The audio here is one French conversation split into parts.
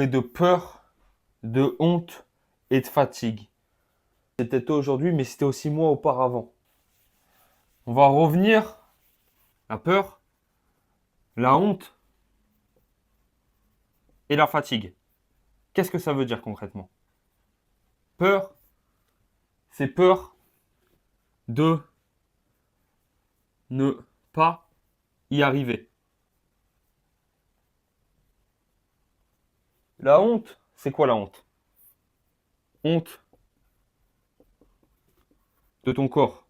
de peur, de honte et de fatigue. C'était toi aujourd'hui, mais c'était aussi moi auparavant. On va revenir la peur, la honte et la fatigue. Qu'est-ce que ça veut dire concrètement? Peur, c'est peur de ne pas y arriver. La honte, c'est quoi la honte? Honte de ton corps.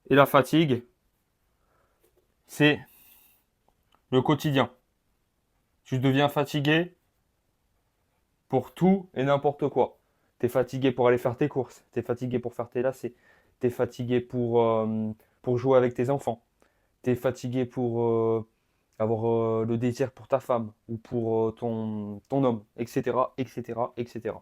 Et la fatigue, c'est le quotidien. Tu deviens fatigué pour tout et n'importe quoi. Tu es fatigué pour aller faire tes courses, tu es fatigué pour faire tes lacets, tu es fatigué pour jouer avec tes enfants, tu es fatigué pour avoir le désir pour ta femme ou pour ton homme, etc., etc., etc.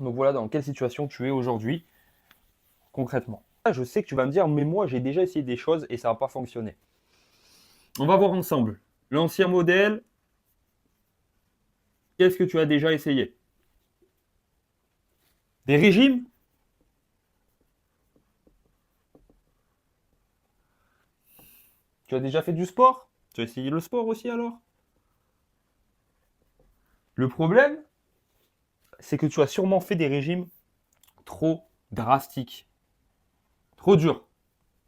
Donc voilà dans quelle situation tu es aujourd'hui, concrètement. Je sais que tu vas me dire, mais moi j'ai déjà essayé des choses et ça n'a pas fonctionné. On va voir ensemble. L'ancien modèle, qu'est-ce que tu as déjà essayé? Des régimes? Tu as déjà fait du sport? Tu as essayé le sport aussi alors? Le problème, c'est que tu as sûrement fait des régimes trop drastiques, trop durs,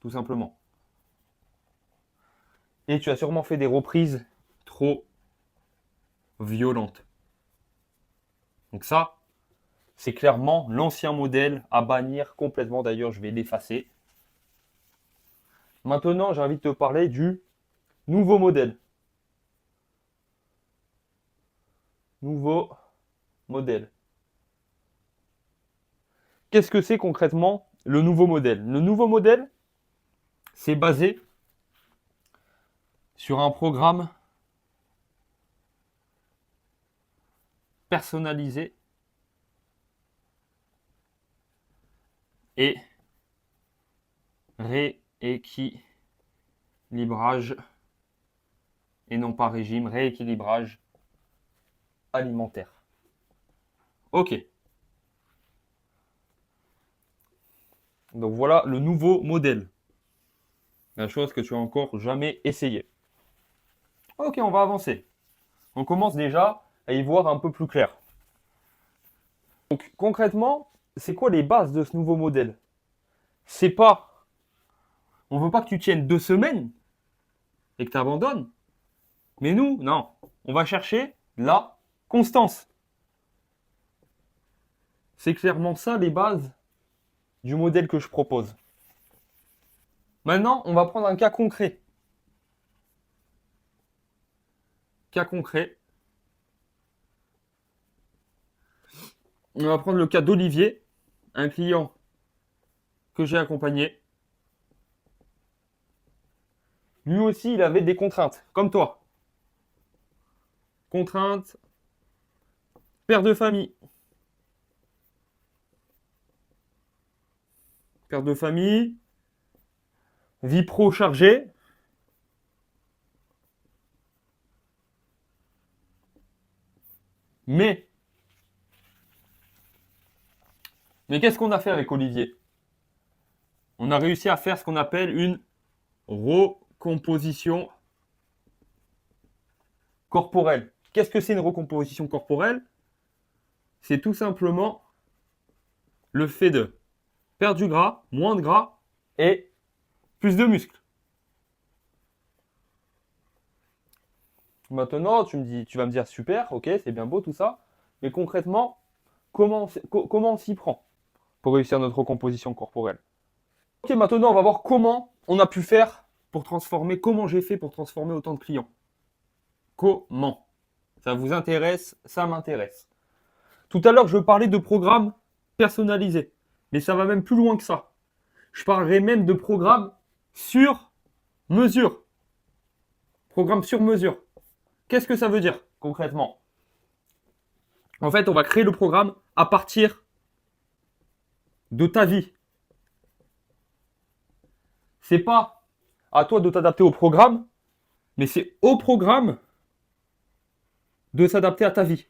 tout simplement. Et tu as sûrement fait des reprises trop violentes. Donc ça, c'est clairement l'ancien modèle à bannir complètement. D'ailleurs, je vais l'effacer. Maintenant, j'ai envie de te parler du nouveau modèle. Nouveau modèle. Qu'est-ce que c'est concrètement le nouveau modèle? Le nouveau modèle, c'est basé sur un programme personnalisé et rééquilibrage, et non pas régime, rééquilibrage alimentaire. Ok. Donc voilà le nouveau modèle. La chose que tu as encore jamais essayé. Ok, on va avancer. On commence déjà à y voir un peu plus clair. Donc concrètement, c'est quoi les bases de ce nouveau modèle? C'est pas, on veut pas que tu tiennes 2 semaines et que tu abandonnes. Mais nous, non. On va chercher la constance. C'est clairement ça les bases du modèle que je propose. Maintenant, on va prendre un cas concret. Cas concret. On va prendre le cas d'Olivier, un client que j'ai accompagné. Lui aussi, il avait des contraintes, comme toi. Contraintes, père de famille. Père de famille, vie pro chargée. Mais qu'est-ce qu'on a fait avec Olivier? On a réussi à faire ce qu'on appelle une recomposition corporelle. Qu'est-ce que c'est une recomposition corporelle? C'est tout simplement le fait de perdre du gras, moins de gras et plus de muscles. Maintenant, tu vas me dire super, ok, c'est bien beau tout ça, mais concrètement, comment on s'y prend pour réussir notre recomposition corporelle? Ok, maintenant on va voir comment on a pu faire pour transformer, comment j'ai fait pour transformer autant de clients. Comment? Ça vous intéresse? Ça m'intéresse. Tout à l'heure, je parlais de programmes personnalisés, mais ça va même plus loin que ça. Je parlerai même de programmes sur mesure. Programme sur mesure. Qu'est-ce que ça veut dire concrètement? En fait, on va créer le programme à partir de ta vie. C'est pas à toi de t'adapter au programme, mais c'est au programme de s'adapter à ta vie.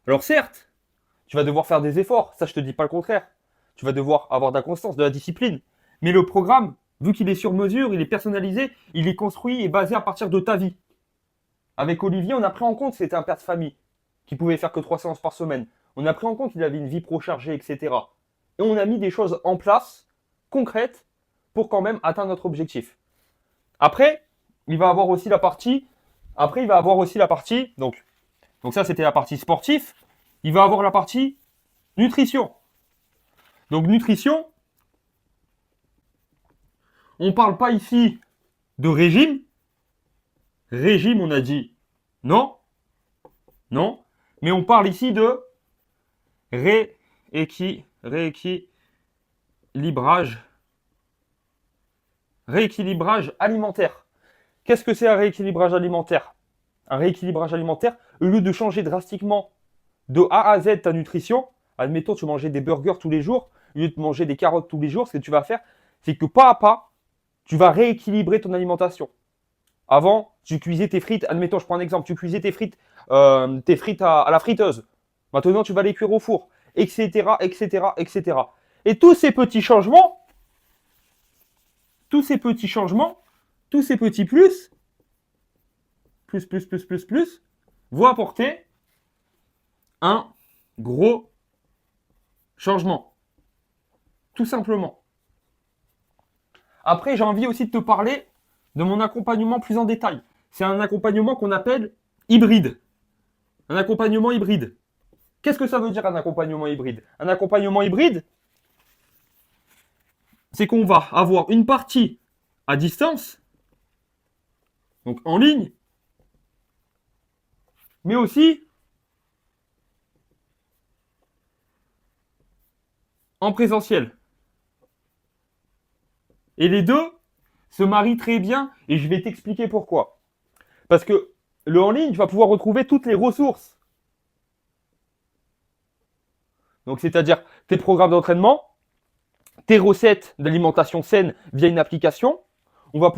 Alors certes, tu vas devoir faire des efforts, ça je te dis pas le contraire. Tu vas devoir avoir de la constance, de la discipline. Mais le programme, vu qu'il est sur mesure, il est personnalisé, il est construit et basé à partir de ta vie. Avec Olivier, on a pris en compte que c'était un père de famille qui pouvait faire que 3 séances par semaine. On a pris en compte qu'il avait une vie pro chargée, etc. Et on a mis des choses en place, concrètes, pour quand même atteindre notre objectif. Après, il va avoir aussi la partie. Donc ça c'était la partie sportive. Il va avoir la partie nutrition. Donc nutrition, on ne parle pas ici de régime. Régime, on a dit non. Non. Mais on parle ici de rééquilibrage alimentaire. Qu'est-ce que c'est un rééquilibrage alimentaire? Un rééquilibrage alimentaire, au lieu de changer drastiquement de A à Z ta nutrition, admettons tu mangeais des burgers tous les jours, au lieu de manger des carottes tous les jours, ce que tu vas faire, c'est que pas à pas, tu vas rééquilibrer ton alimentation. Avant, tu cuisais tes frites, admettons, je prends un exemple, tu cuisais tes frites à la friteuse. Maintenant, tu vas les cuire au four, etc., etc., etc. Et tous ces petits changements, tous ces petits plus, vont apporter un gros changement. Tout simplement. Après, j'ai envie aussi de te parler de mon accompagnement plus en détail. C'est un accompagnement qu'on appelle hybride. Un accompagnement hybride. Qu'est-ce que ça veut dire un accompagnement hybride? Un accompagnement hybride, c'est qu'on va avoir une partie à distance, donc en ligne, mais aussi en présentiel. Et les deux se marient très bien et je vais t'expliquer pourquoi. Parce que le en ligne, tu vas pouvoir retrouver toutes les ressources. Donc, c'est-à-dire tes programmes d'entraînement, tes recettes d'alimentation saine via une application. On va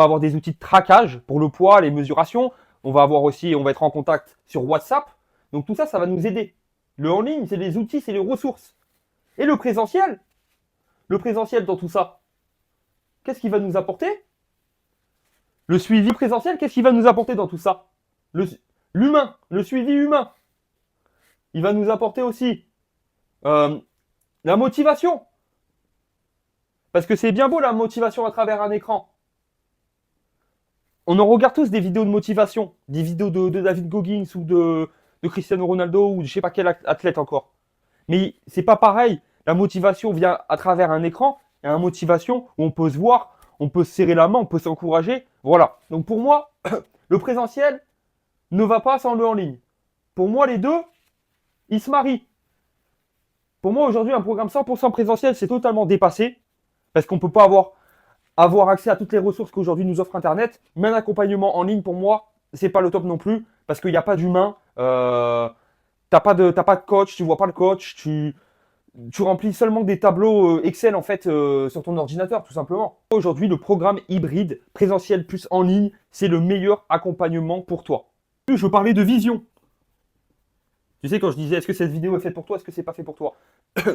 avoir des outils de traquage pour le poids, les mesurations. On va être en contact sur WhatsApp. Donc tout ça, ça va nous aider. Le en ligne, c'est les outils, c'est les ressources. Et le présentiel dans tout ça, qu'est-ce qu'il va nous apporter? Le suivi présentiel, qu'est-ce qu'il va nous apporter dans tout ça? L'humain, le suivi humain. Il va nous apporter aussi la motivation. Parce que c'est bien beau la motivation à travers un écran. On en regarde tous des vidéos de motivation, des vidéos de David Goggins ou de Cristiano Ronaldo ou de je sais pas quel athlète encore. Mais c'est pas pareil. La motivation vient à travers un écran et une motivation où on peut se voir, on peut se serrer la main, on peut s'encourager. Voilà. Donc pour moi, le présentiel ne va pas sans le en ligne. Pour moi, les deux, ils se marient. Pour moi, aujourd'hui, un programme 100% présentiel, c'est totalement dépassé. Parce qu'on ne peut pas avoir accès à toutes les ressources qu'aujourd'hui nous offre Internet. Mais un accompagnement en ligne, pour moi, c'est pas le top non plus. Parce qu'il n'y a pas d'humain. T'as pas de coach, tu vois pas le coach. Tu remplis seulement des tableaux Excel en fait sur ton ordinateur, tout simplement. Aujourd'hui, le programme hybride, présentiel plus en ligne, c'est le meilleur accompagnement pour toi. Je parlais de vision. Tu sais, quand je disais, est-ce que cette vidéo est faite pour toi, est-ce que c'est pas fait pour toi?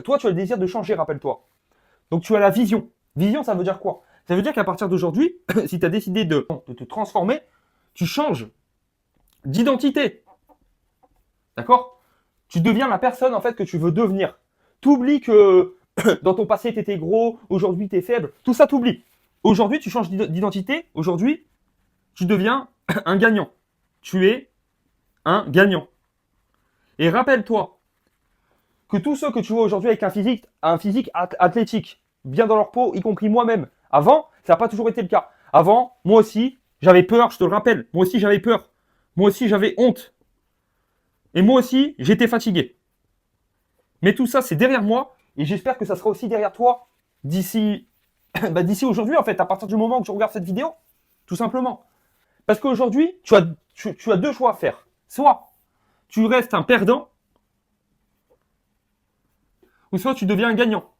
Toi, tu as le désir de changer, rappelle-toi. Donc tu as la vision. Vision, ça veut dire quoi? Ça veut dire qu'à partir d'aujourd'hui, si tu as décidé de te transformer, tu changes d'identité. D'accord? Tu deviens la personne en fait que tu veux devenir. Tu oublies que dans ton passé, tu étais gros, aujourd'hui tu es faible. Tout ça, tu oublies. Aujourd'hui, tu changes d'identité. Aujourd'hui, tu deviens un gagnant. Tu es un gagnant. Et rappelle-toi que tous ceux que tu vois aujourd'hui avec un physique athlétique, bien dans leur peau, y compris moi-même. Avant, ça n'a pas toujours été le cas. Avant, moi aussi, j'avais peur, je te le rappelle. Moi aussi, j'avais peur. Moi aussi, j'avais honte. Et moi aussi, j'étais fatigué. Mais tout ça, c'est derrière moi. Et j'espère que ça sera aussi derrière toi d'ici d'ici aujourd'hui, en fait, à partir du moment où tu regardes cette vidéo. Tout simplement. Parce qu'aujourd'hui, tu as deux choix à faire. Soit tu restes un perdant, ou soit tu deviens un gagnant.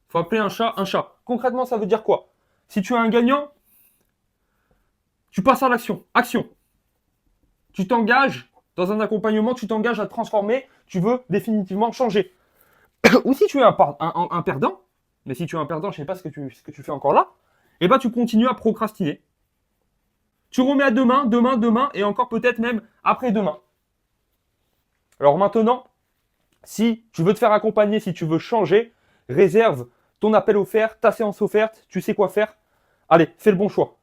Il faut appeler un chat un chat. Concrètement, ça veut dire quoi? Si tu es un gagnant, Tu passes à l'action. Action. Tu t'engages dans un accompagnement, tu t'engages à te transformer, tu veux définitivement changer. Ou si tu es un perdant, mais si tu es un perdant, je ne sais pas ce que tu fais encore là, eh ben tu continues à procrastiner. Tu remets à demain, demain, demain, et encore peut-être même après-demain. Alors maintenant, si tu veux te faire accompagner, si tu veux changer, réserve ton appel offert, ta séance offerte, tu sais quoi faire. Allez, fais le bon choix.